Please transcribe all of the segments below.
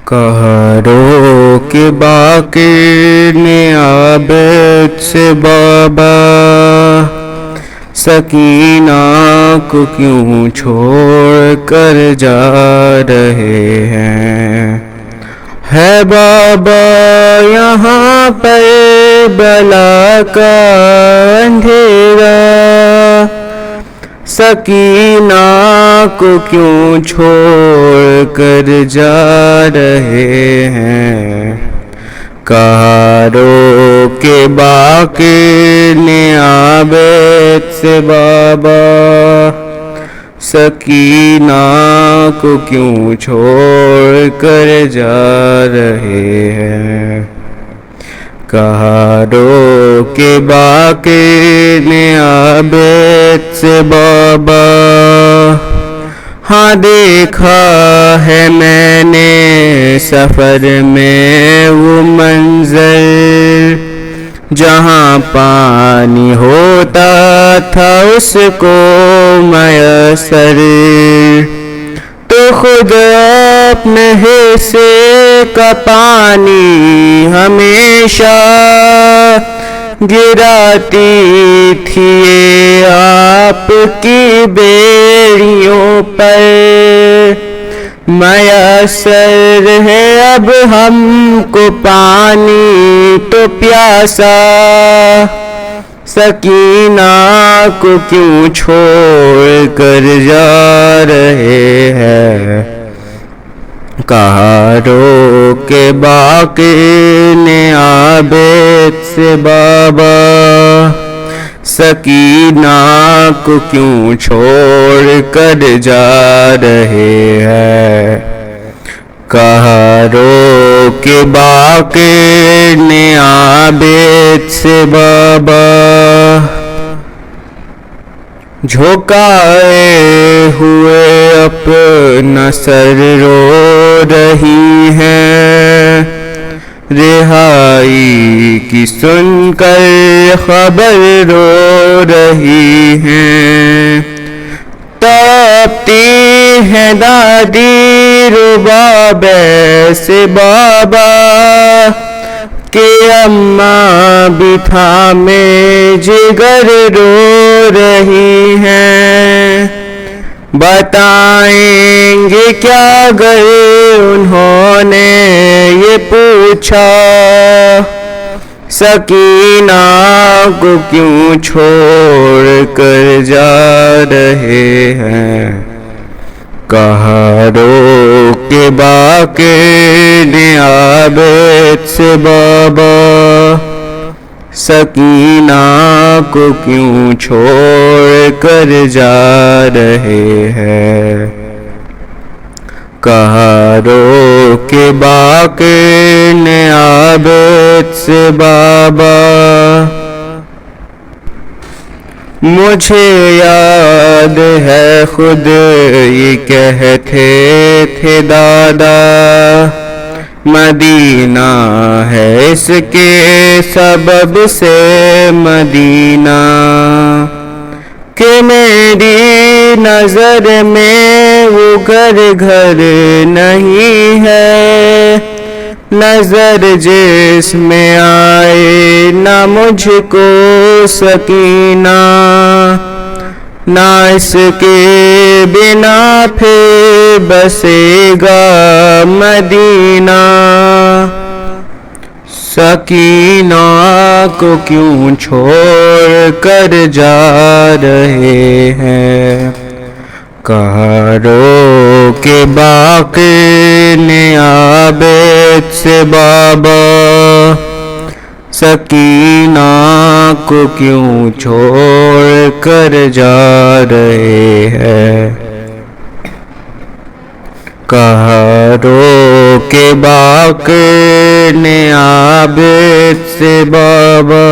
کہرو کہ باقی نے عابد سے بابا سکینہ کو کیوں چھوڑ کر جا رہے ہیں؟ ہے بابا یہاں پر بلا کا اندھیرا، سکینہ کو کیوں چھوڑ کر جا رہے ہیں؟ کہرو کہ باقی نے عابد سے بابا سکینہ کو کیوں چھوڑ کر جا رہے ہیں؟ کہرو کہ باقی نے عابد سے بابا ہاں دیکھا ہے میں نے سفر میں وہ منظر، جہاں پانی ہوتا تھا اس کو میسر، تو خود اپنے حصے کا پانی ہمیشہ گراتی تھی یہ آپ کی بیڑیوں پر، میسر ہے اب ہم کو پانی تو پیاسا، سکینہ کو کیوں چھوڑ کر جا رہے ہیں؟ کہرو کہ باقی نے عابد سے بابا سکینہ کو کیوں چھوڑ کر جا رہے ہیں؟ کہرو کہ باقی نے عابد سے بابا جھکائے ہوئے اپنا سر رو رہی ہیں، رہائی کی سن کر خبر رو رہی ہیں، تپتی ہے دادی رباب سے بابا کہ اماں بھی تھامے جگر رو رہی ہیں، بتائیں گے کیا اگر انہوں نے یہ پوچھا، سکینہ کو کیوں چھوڑ کر جا رہے ہیں؟ کہرو کہ باقی نے عابد سے بابا سکینہ کو کیوں چھوڑ کر جا رہے ہیں؟ کہرو کہ باقی نے عابد سے بابا مجھے یاد ہے خود یہ کہتے تھے دادا، مدینہ ہے اس کے سبب سے مدینہ، کہ میری نظر میں وہ گھر گھر نہیں ہے، نظر جس میں آئے نہ مجھ کو سکینہ، نہ اس کے بنا پھر بسے گا مدینہ، سکینہ کو کیوں چھوڑ کر جا رہے ہیں؟ کہرو کہ باقی نے عابد سے بابا سکینہ کو کیوں چھوڑ کر جا رہے ہیں؟ کہرو کہ باقی نے عابد سے بابا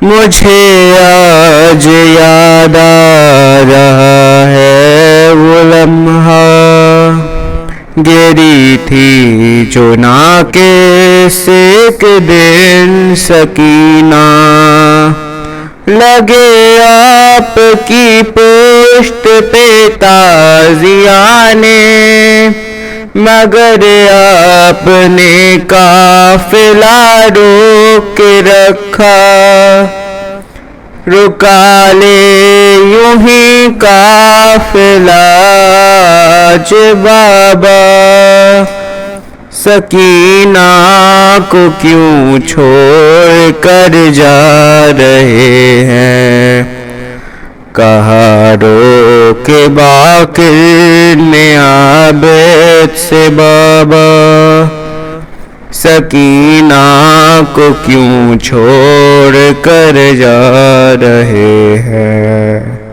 مجھے آج یاد آ رہا ہے وہ لمحہ، گری تھی چنا کے ایک دن سکینہ، لگے آپ کی پشت پہ تازیانے، مگر آپ نے قافلہ روک کے رکھا، رکا لے یوں ہی قافلہ آج بابا، سکینہ کو کیوں چھوڑ کر جا رہے ہیں؟ کہا رو کے باقر نے عابد سے بابا، سکینہ کو کیوں چھوڑ کر جا رہے ہیں؟